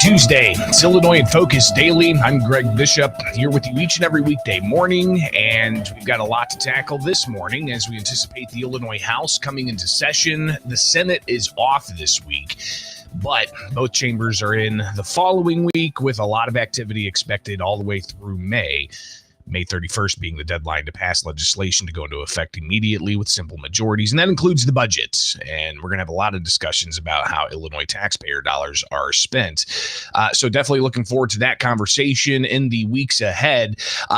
Tuesday. It's Illinois in Focus Daily. I'm Greg Bishop here with you each and every weekday morning, and we've got a lot to tackle this morning as we anticipate the Illinois House coming into session. The Senate is off this week, but both chambers are in the following week with a lot of activity expected all the way through May 31st being the deadline to pass legislation to go into effect immediately with simple majorities. And that includes the budget. And we're going to have a lot of discussions about how Illinois taxpayer dollars are spent. So definitely looking forward to that conversation in the weeks ahead.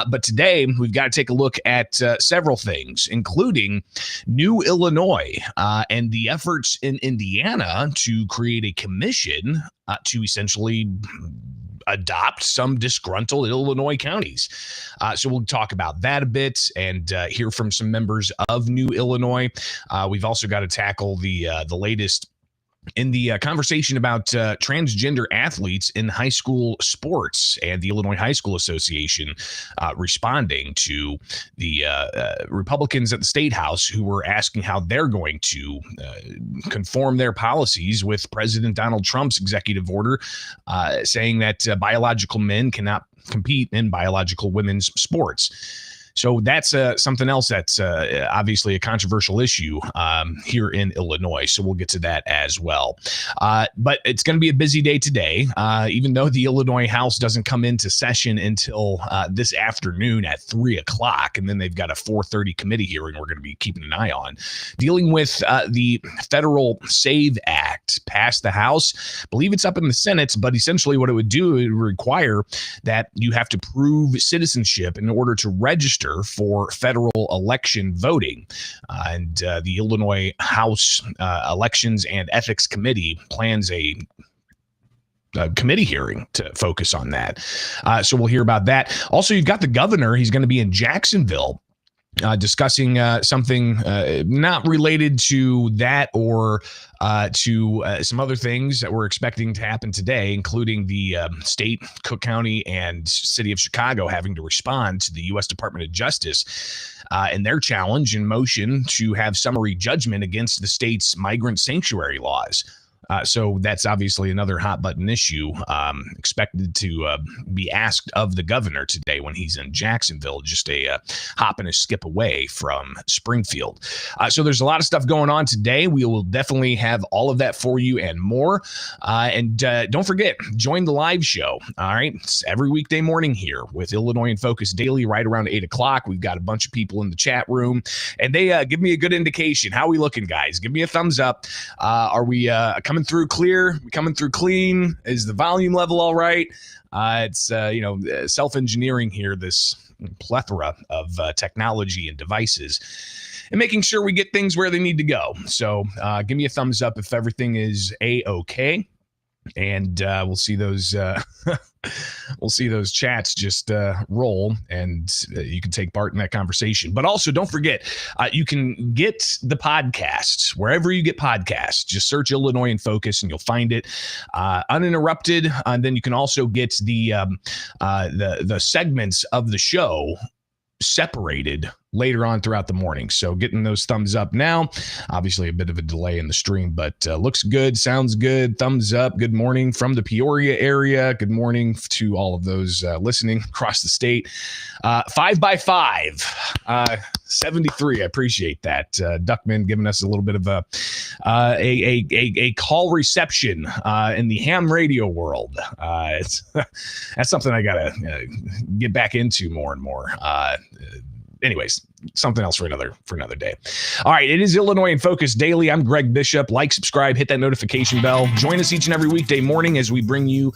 But today we've got to take a look at several things, including New Illinois and the efforts in Indiana to create a commission to essentially adopt some disgruntled Illinois counties. So we'll talk about that a bit and hear from some members of New Illinois. We've also got to tackle the latest in the conversation about transgender athletes in high school sports and the Illinois High School Association responding to the Republicans at the State House who were asking how they're going to conform their policies with President Donald Trump's executive order saying that biological men cannot compete in biological women's sports. So that's something else that's obviously a controversial issue here in Illinois. So we'll get to that as well. But it's going to be a busy day today, even though the Illinois House doesn't come into session until this afternoon at 3 o'clock. And then they've got a 4:30 committee hearing we're going to be keeping an eye on. Dealing with the Federal SAVE Act passed the House. I believe it's up in the Senate, but essentially what it would do, it would require that you have to prove citizenship in order to register for federal election voting. And the Illinois House Elections and Ethics Committee plans a committee hearing to focus on that. So we'll hear about that. Also, you've got the governor. He's going to be in Jacksonville discussing something not related to that or to some other things that we're expecting to happen today, including the state, Cook County, and city of Chicago having to respond to the U.S. Department of Justice and their challenge in motion to have summary judgment against the state's migrant sanctuary laws. So that's obviously another hot button issue expected to be asked of the governor today when he's in Jacksonville, just a hop and a skip away from Springfield. So there's a lot of stuff going on today. We will definitely have all of that for you and more. And don't forget, join the live show. All right. It's every weekday morning here with Illinois in Focus Daily right around 8 o'clock. We've got a bunch of people in the chat room and they give me a good indication. How are we looking, guys? Give me a thumbs up. Are we coming through clear? Coming through clean? Is the volume level all right? It's self-engineering here, this plethora of technology and devices, and making sure we get things where they need to go. So give me a thumbs up if everything is A-okay. And we'll see those chats just roll, and you can take part in that conversation. But also, don't forget, you can get the podcasts wherever you get podcasts. Just search Illinois in Focus, and you'll find it uninterrupted. And then you can also get the segments of the show separated later on throughout the morning. So getting those thumbs up now. Obviously a bit of a delay in the stream, but looks good, sounds good. Thumbs up. Good morning from the Peoria area. Good morning to all of those listening across the state. 5x5, 73. I appreciate that. Duckman giving us a little bit of a call reception in the ham radio world. That's something I gotta get back into more and more. Anyways, something else for another day. All right, it is Illinois in Focus Daily. I'm Greg Bishop. Like, subscribe, hit that notification bell. Join us each and every weekday morning as we bring you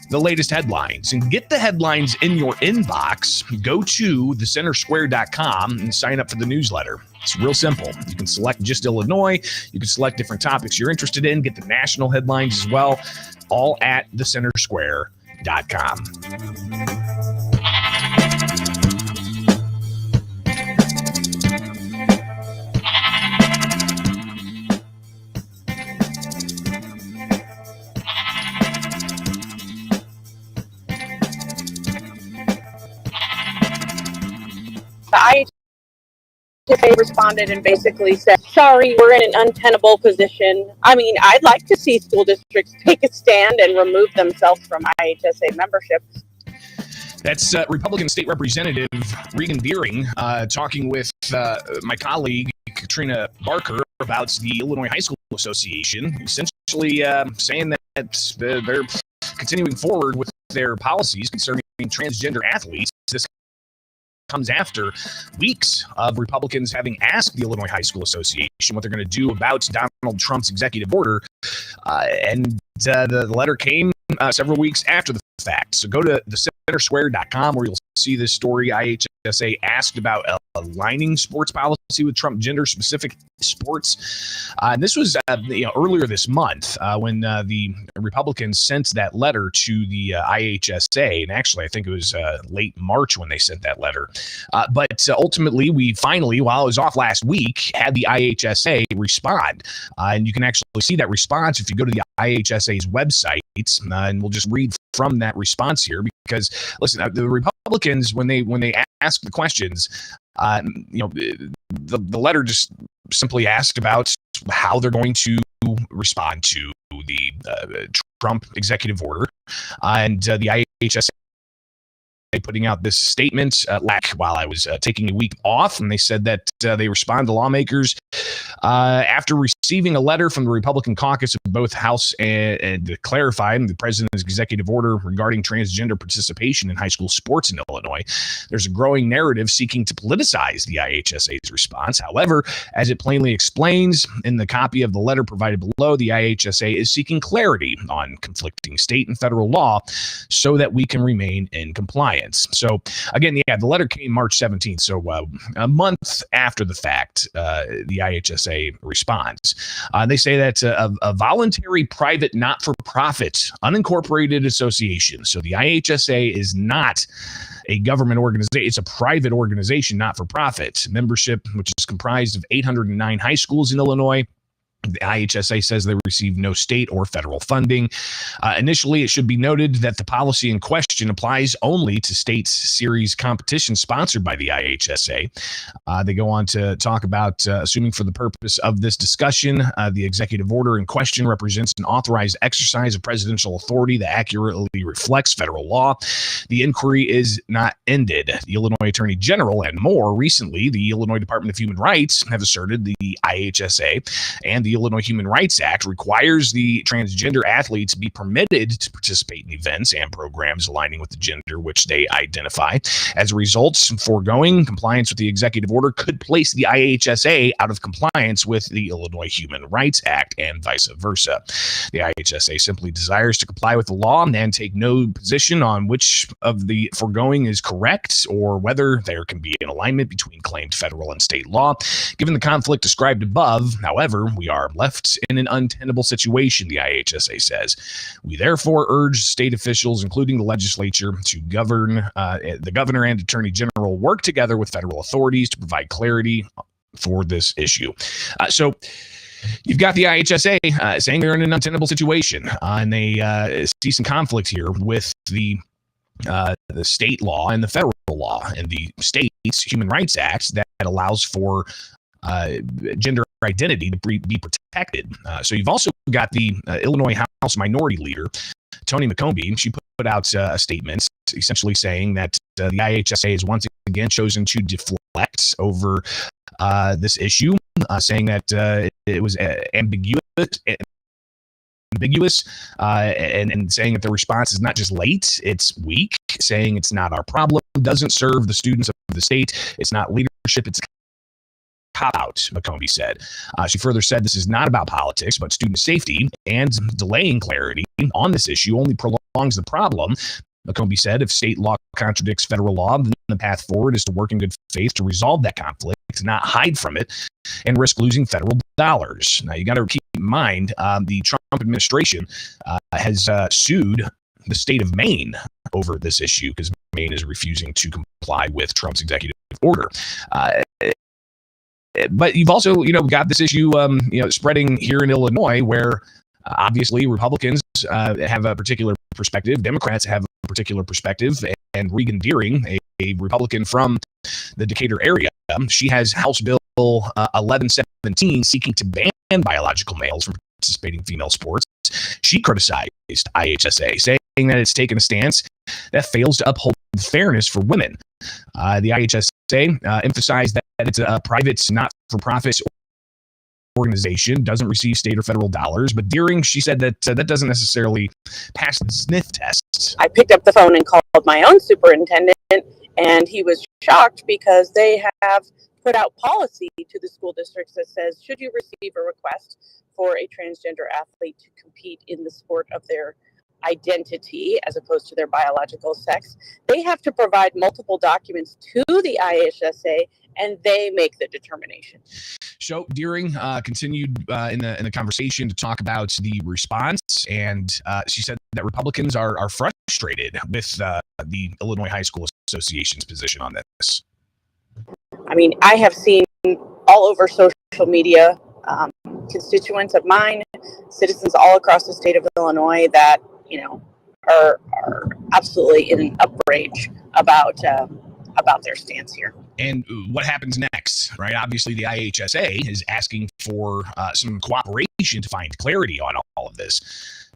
the latest headlines. And get the headlines in your inbox. Go to thecentersquare.com and sign up for the newsletter. It's real simple. You can select just Illinois. You can select different topics you're interested in. Get the national headlines as well, all at thecentersquare.com. The IHSA responded and basically said, sorry, we're in an untenable position. I mean, I'd like to see school districts take a stand and remove themselves from IHSA membership. That's Republican State Representative Regan Deering talking with my colleague Katrina Barker about the Illinois High School Association, essentially saying that they're continuing forward with their policies concerning transgender athletes. This comes after weeks of Republicans having asked the Illinois High School Association what they're going to do about Donald Trump's executive order. And the letter came several weeks after the fact. So go to thecentersquare.com where you'll see this story. IHSA asked about aligning sports policy with Trump gender-specific sports. And this was earlier this month when the Republicans sent that letter to the IHSA. And actually, I think it was late March when they sent that letter. But ultimately, we finally, while I was off last week, had the IHSA respond. And you can actually see that response if you go to the IHSA's website. And we'll just read from that response here because, listen, the Republicans, when they ask the questions, the letter just simply asked about how they're going to respond to the Trump executive order, and the IHSA putting out this statement while I was taking a week off, and they said that they respond to lawmakers after receiving a letter from the Republican caucus of both House and clarifying the president's executive order regarding transgender participation in high school sports in Illinois. There's a growing narrative seeking to politicize the IHSA's response. However, as it plainly explains in the copy of the letter provided below, the IHSA is seeking clarity on conflicting state and federal law so that we can remain in compliance. So again, the letter came March 17th. So a month after the fact, the IHSA responds. They say that a voluntary private not-for-profit unincorporated association. So the IHSA is not a government organization. It's a private organization, not-for-profit. Membership, which is comprised of 809 high schools in Illinois. The IHSA says they receive no state or federal funding. Initially, it should be noted that the policy in question applies only to states series competition sponsored by the IHSA. They go on to talk about assuming for the purpose of this discussion, the executive order in question represents an authorized exercise of presidential authority that accurately reflects federal law. The inquiry is not ended. The Illinois Attorney General and more recently, the Illinois Department of Human Rights have asserted the IHSA and the Illinois Human Rights Act requires the transgender athletes be permitted to participate in events and programs aligning with the gender which they identify. As a result, foregoing compliance with the executive order could place the IHSA out of compliance with the Illinois Human Rights Act and vice versa. The IHSA simply desires to comply with the law and take no position on which of the foregoing is correct or whether there can be an alignment between claimed federal and state law. Given the conflict described above, however, we are left in an untenable situation, the IHSA says. We therefore urge state officials, including the legislature, to the governor and attorney general work together with federal authorities to provide clarity for this issue. So you've got the IHSA saying they're in an untenable situation, and they see some conflict here with the state law and the federal law and the state's Human Rights Act that allows for gender identity to be protected. So you've also got the Illinois House Minority Leader, Toni McCombie. She put out a statement essentially saying that the IHSA has once again chosen to deflect over this issue, saying that it was ambiguous, and saying that the response is not just late, it's weak, saying it's not our problem, doesn't serve the students of the state, it's not leadership, it's cop-out, McCombie said. She further said this is not about politics, but student safety, and delaying clarity on this issue only prolongs the problem. McCombie said if state law contradicts federal law, then the path forward is to work in good faith to resolve that conflict, to not hide from it, and risk losing federal dollars. Now, you got to keep in mind the Trump administration has sued the state of Maine over this issue because Maine is refusing to comply with Trump's executive order. But you've also, got this issue, spreading here in Illinois, where obviously Republicans have a particular perspective, Democrats have a particular perspective, and Regan Deering, a Republican from the Decatur area, she has House Bill 1117 seeking to ban biological males from participating in female sports. She criticized IHSA, saying that it's taken a stance that fails to uphold fairness for women. The IHSA emphasized that it's a private, not-for-profit organization, doesn't receive state or federal dollars, but Deering, she said that that doesn't necessarily pass the sniff test. I picked up the phone and called my own superintendent, and he was shocked because they have put out policy to the school districts that says, should you receive a request for a transgender athlete to compete in the sport of their identity as opposed to their biological sex, they have to provide multiple documents to the IHSA, and they make the determination. So Deering continued in the conversation to talk about the response, and she said that Republicans are frustrated with the Illinois High School Association's position on this. I mean, I have seen all over social media constituents of mine, citizens all across the state of Illinois that are absolutely in an outrage about their stance here. And what happens next, right? Obviously, the IHSA is asking for some cooperation to find clarity on all of this.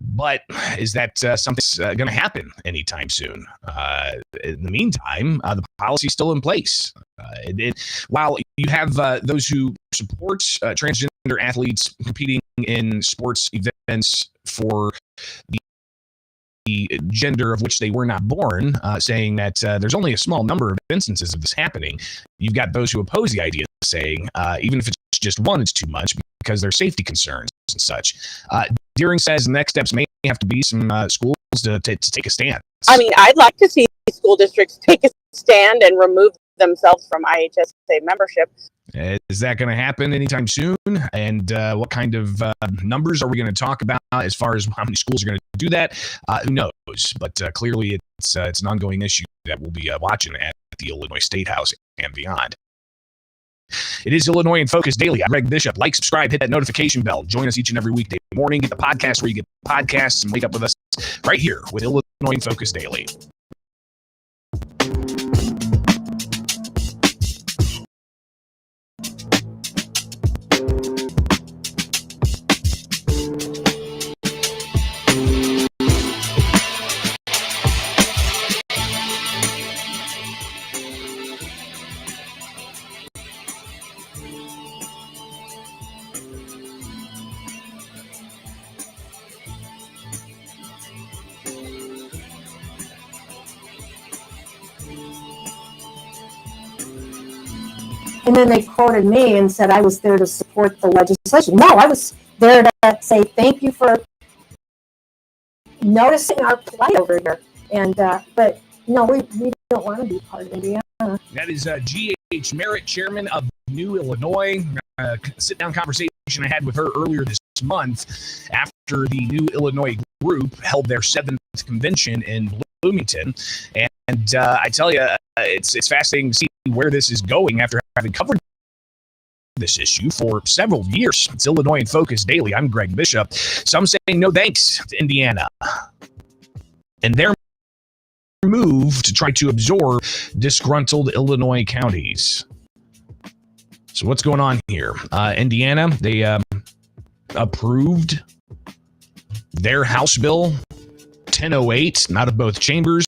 But is that something's going to happen anytime soon? In the meantime, the policy is still in place. While you have those who support transgender athletes competing in sports events for the gender of which they were not born, saying that there's only a small number of instances of this happening. You've got those who oppose the idea, saying even if it's just one, it's too much because there's safety concerns and such. Deering says the next steps may have to be some schools to take a stand. I mean, I'd like to see school districts take a stand and remove themselves from IHSA membership. Is that going to happen anytime soon? And what kind of numbers are we going to talk about as far as how many schools are going to do that? Who knows? But clearly it's an ongoing issue that we'll be watching at the Illinois State House and beyond. It is Illinois in Focus Daily. I'm Greg Bishop. Like, subscribe, hit that notification bell. Join us each and every weekday morning. Get the podcast where you get podcasts and wake up with us right here with Illinois in Focus Daily. And then they quoted me and said I was there to support the legislation. No, I was there to say thank you for noticing our plight over here. And but no, we don't want to be part of Indiana. That is G.H. Merritt, chairman of New Illinois. Sit-down conversation I had with her earlier this month after the New Illinois group held their 7th convention in Bloomington. And I tell you, it's fascinating to see where this is going after having covered this issue for several years. It's Illinois in Focus Daily. I'm Greg Bishop. Some saying no thanks to Indiana. And their move to try to absorb disgruntled Illinois counties. So what's going on here? Indiana, they approved their House Bill 1008, out of both chambers,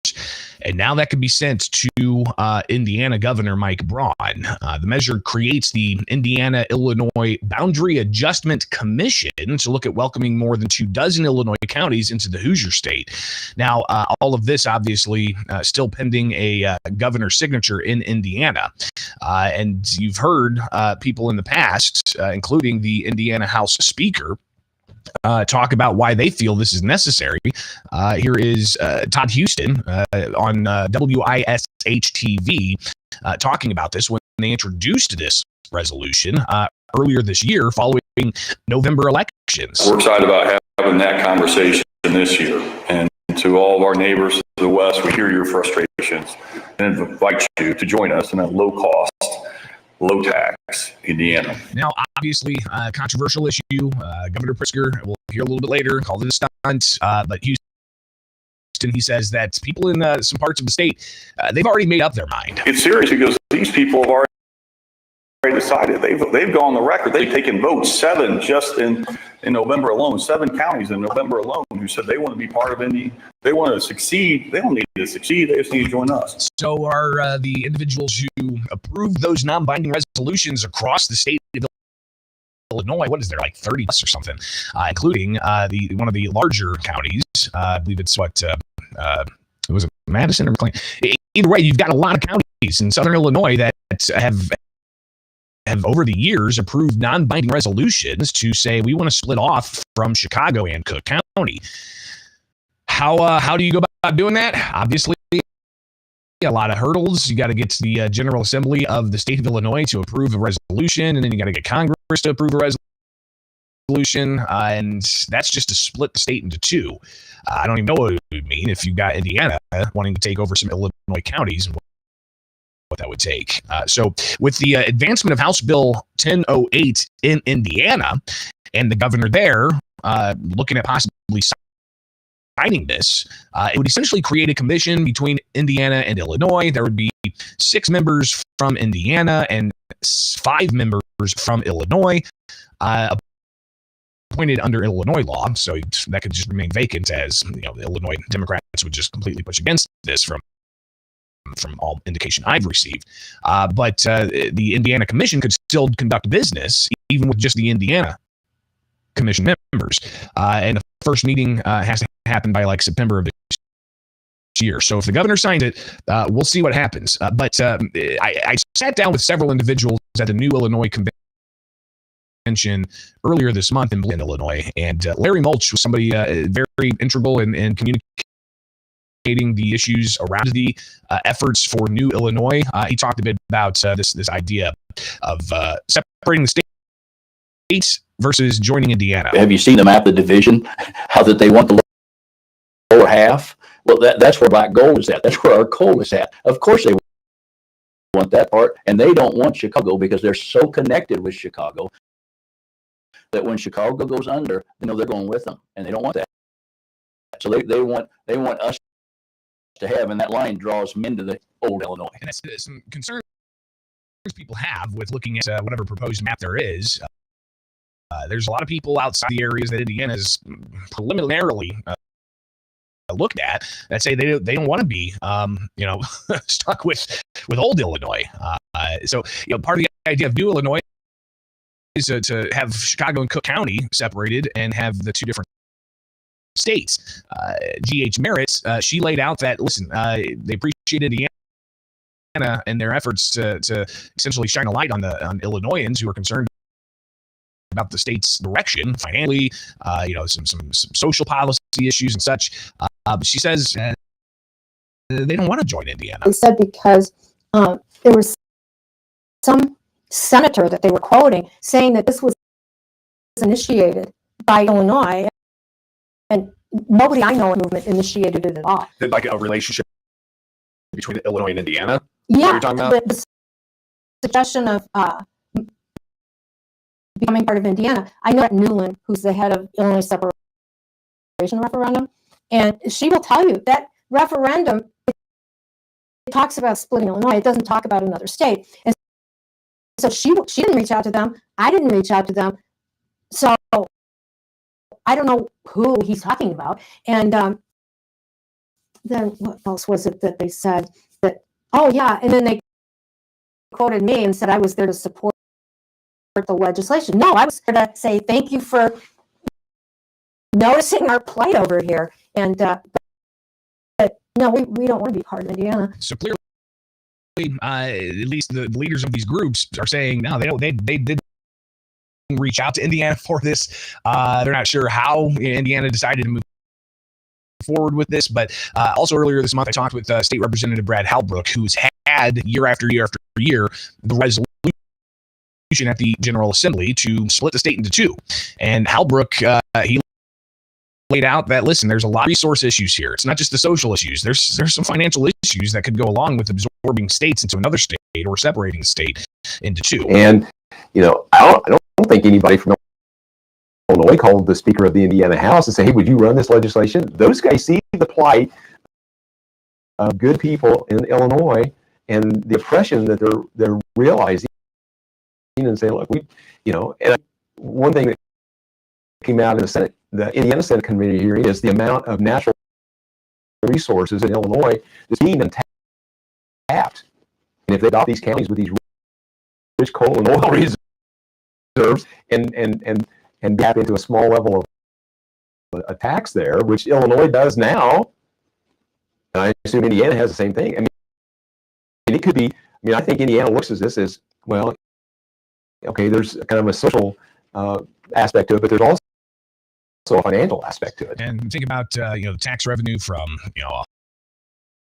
and now that could be sent to Indiana Governor Mike Braun. The measure creates the Indiana-Illinois Boundary Adjustment Commission to look at welcoming more than 24 Illinois counties into the Hoosier State. Now, all of this obviously still pending a governor's signature in Indiana. And you've heard people in the past, including the Indiana House Speaker, talk about why they feel this is necessary. Here is Todd Houston on WISH-TV talking about this when they introduced this resolution earlier this year following November elections. We're excited about having that conversation this year. And to all of our neighbors to the west, we hear your frustrations and invite you to join us in a low-cost, low-tax Indiana. Now, obviously, controversial issue. Governor Pritzker, we'll hear a little bit later, called it a stunt. But Houston, he says that people in some parts of the state, they've already made up their mind. It's serious because these people have already decided. They've gone on the record. They've taken votes, 7 just in November alone, 7 counties in November alone who said they want to be part of Indy. They want to succeed. They don't need to succeed. They just need to join us. So are the individuals who approved those non-binding resolutions across the state of Illinois, what is there, like 30 or something, including the one of the larger counties. I believe it's was it Madison or McLean? Either way, you've got a lot of counties in southern Illinois that have over the years approved non-binding resolutions to say we want to split off from Chicago and Cook County. How do you go about doing that? Obviously, a lot of hurdles. You got to get to the General Assembly of the state of Illinois to approve a resolution, and then you got to get Congress to approve a resolution, and that's just to split the state into 2. I don't even know what it would mean if you got Indiana wanting to take over some Illinois counties, and what that would take. So with the advancement of House Bill 1008 in Indiana, and the governor there looking at possibly signing this, it would essentially create a commission between Indiana and Illinois. There would be 6 members from Indiana and 5 members from Illinois, appointed under Illinois law. So that could just remain vacant, as the Illinois Democrats would just completely push against this from all indication I've received. But the Indiana Commission could still conduct business even with just the Indiana Commission members. And the first meeting has to happen by like September of this year. So if the governor signs it, we'll see what happens. But I sat down with several individuals at the new Illinois convention earlier this month in Illinois, and Larry Mulch was somebody very integral in communicating the issues around the efforts for new Illinois. He talked a bit about this idea of separating the states versus joining Indiana. Have you seen the map of the division? How that they want the lower half? Well, that's where Black Gold is at. That's where our coal is at. Of course they want that part, and they don't want Chicago because they're so connected with Chicago that when Chicago goes under, they're going with them, and they don't want that. So they want us to have, and that line draws them into the old Illinois. And that's some concerns people have with looking at whatever proposed map there is. There's a lot of people outside the areas that Indiana is preliminarily looked at that say they don't want to be stuck with old Illinois. So part of the idea of new Illinois is to have Chicago and Cook County separated and have the 2 different states. G.H. Merritt, she laid out that, listen, they appreciate Indiana and their efforts to essentially shine a light on Illinoisans who are concerned about the state's direction financially, some social policy issues and such. But she says they don't want to join Indiana. They said because there was some senator that they were quoting saying that this was initiated by Illinois, and nobody I know in the movement initiated it at all. Like a relationship between Illinois and Indiana? Yeah, you're talking about? The suggestion of becoming part of Indiana. I know Newland, who's the head of Illinois separation referendum, and she will tell you that referendum talks about splitting Illinois. It doesn't talk about another state. And so she didn't reach out to them. I didn't reach out to them. So I don't know who he's talking about. And then what else was it that they said? That, oh yeah, and then they quoted me and said I was there to support the legislation. No, I was there to say thank you for noticing our plight over here. And but no, we don't want to be part of Indiana. So clearly, at least the leaders of these groups are saying no, they don't. They did reach out to Indiana for this. They're not sure how Indiana decided to move forward with this, but also earlier this month I talked with State Representative Brad Halbrook, who's had year after year after year the resolution at the General Assembly to split the state into two. And Halbrook, he laid out that, listen, there's a lot of resource issues here. It's not just the social issues. There's some financial issues that could go along with absorbing states into another state or separating the state into two. And, you know, I don't think anybody from Illinois called the Speaker of the Indiana House and say, hey, would you run this legislation? Those guys see the plight of good people in Illinois and the oppression that they're realizing and saying, look, and one thing that came out in the Senate, the Indiana Senate committee hearing, is the amount of natural resources in Illinois that's being untapped. And if they adopt these counties with these rich coal and oil reserves and tap into a small level of a tax there, which Illinois does now, and I assume Indiana has the same thing. I mean, it could be, I think Indiana looks at this as, well, okay, there's kind of a social aspect to it, but there's also a financial aspect to it. And think about the tax revenue from a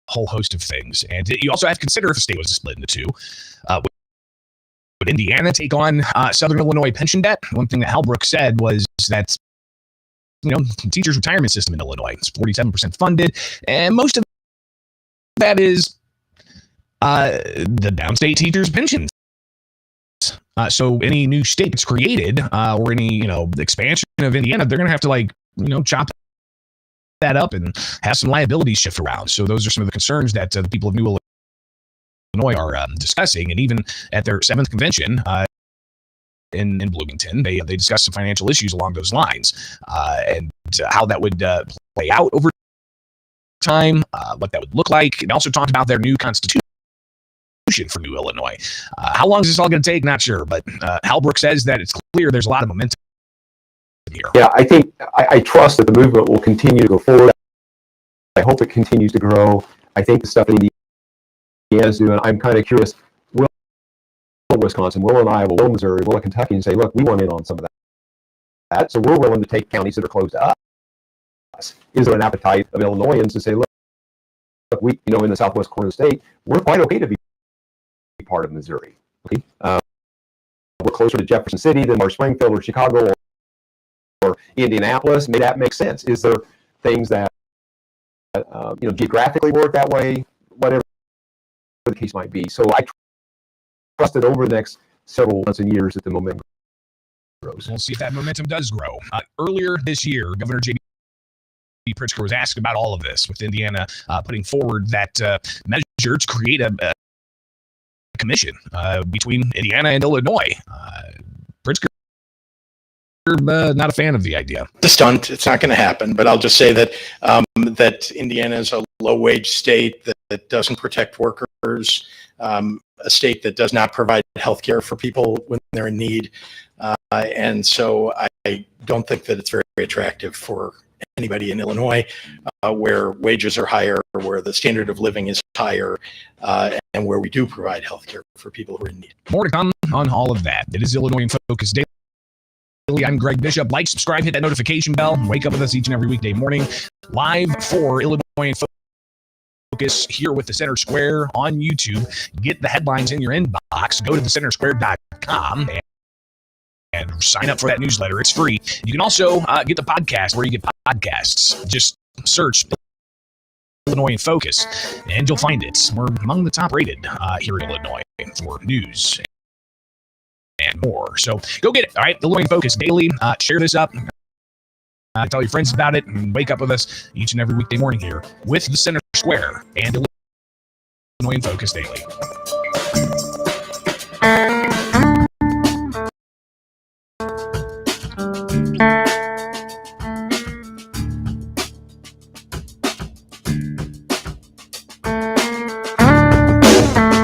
whole host of things. And you also have to consider if the state was split into two. Would Indiana take on Southern Illinois pension debt? One thing that Halbrook said was that teachers' retirement system in Illinois is 47% funded, and most of that is the downstate teachers' pensions. So any new state that's created or any expansion of Indiana, they're going to have to chop that up and have some liabilities shift around. So those are some of the concerns that the people of New Illinois are discussing. And even at their 7th convention in Bloomington, they discussed some financial issues along those lines and how that would play out over time, what that would look like, and also talked about their new constitution for New Illinois. How long is this all going to take? Not sure, but Halbrook says that it's clear there's a lot of momentum here. Yeah, I think I trust that the movement will continue to go forward. I hope it continues to grow. I think the stuff that Indiana's doing, I'm kind of curious, will Wisconsin, will Iowa, will Missouri, will Kentucky, and say, look, we want in on some of that. So we're willing to take counties that are close to us. Is there an appetite of Illinoisans to say, look, we, in the southwest corner of the state, we're quite okay to be part of Missouri. Okay, we're closer to Jefferson City than Springfield or Chicago or Indianapolis. Maybe that makes sense. Is there things that geographically work that way? Whatever the case might be. So I trust that over the next several months and years that the momentum grows. We'll see if that momentum does grow. Earlier this year, Governor J.B. Pritzker was asked about all of this, with Indiana putting forward that measure to create a commission between Indiana and Illinois. Pritzker, not a fan of the idea. The stunt, it's not going to happen, but I'll just say that that Indiana is a low-wage state that doesn't protect workers, a state that does not provide health care for people when they're in need. And so I don't think that it's very attractive for anybody in Illinois, where wages are higher, where the standard of living is higher, and where we do provide health care for people who are in need. More to come on all of that. It is Illinois in Focus Daily. I'm Greg Bishop. Like, subscribe, hit that notification bell. Wake up with us each and every weekday morning. Live for Illinois in Focus here with the Center Square on YouTube. Get the headlines in your inbox. Go to thecentersquare.com and sign up for that newsletter. It's free. You can also get the podcast where you get podcasts. Just search Illinois in Focus and you'll find it. We're among the top rated here in Illinois for news and more. So go get it. All right. Illinois in Focus Daily. Share this up. Tell your friends about it and wake up with us each and every weekday morning here with the Center Square and Illinois Illinois in Focus Daily.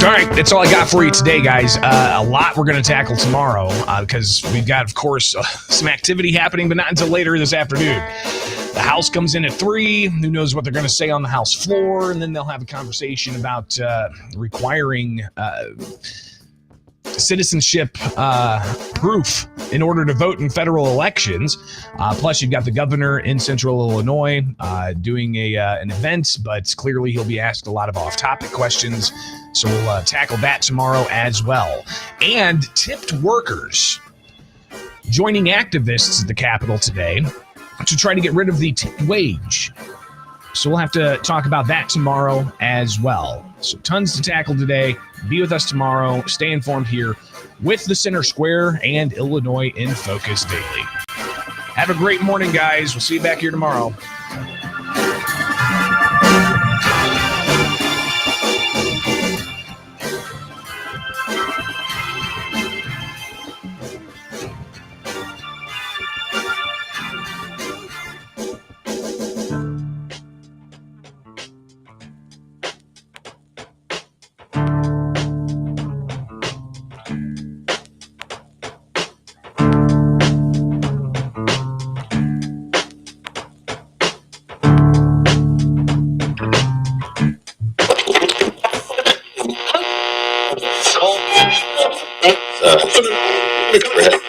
All right, that's all I got for you today, guys. A lot we're going to tackle tomorrow because we've got, of course, some activity happening, but not until later this afternoon. The House comes in at 3. Who knows what they're going to say on the House floor, and then they'll have a conversation about requiring citizenship proof in order to vote in federal elections. Plus, you've got the governor in Central Illinois doing an event, but clearly he'll be asked a lot of off-topic questions. So we'll tackle that tomorrow as well. And tipped workers joining activists at the Capitol today to try to get rid of the tipped wage. So we'll have to talk about that tomorrow as well. So tons to tackle today. Be with us tomorrow. Stay informed here with the Center Square and Illinois in Focus Daily. Have a great morning, guys. We'll see you back here tomorrow. Red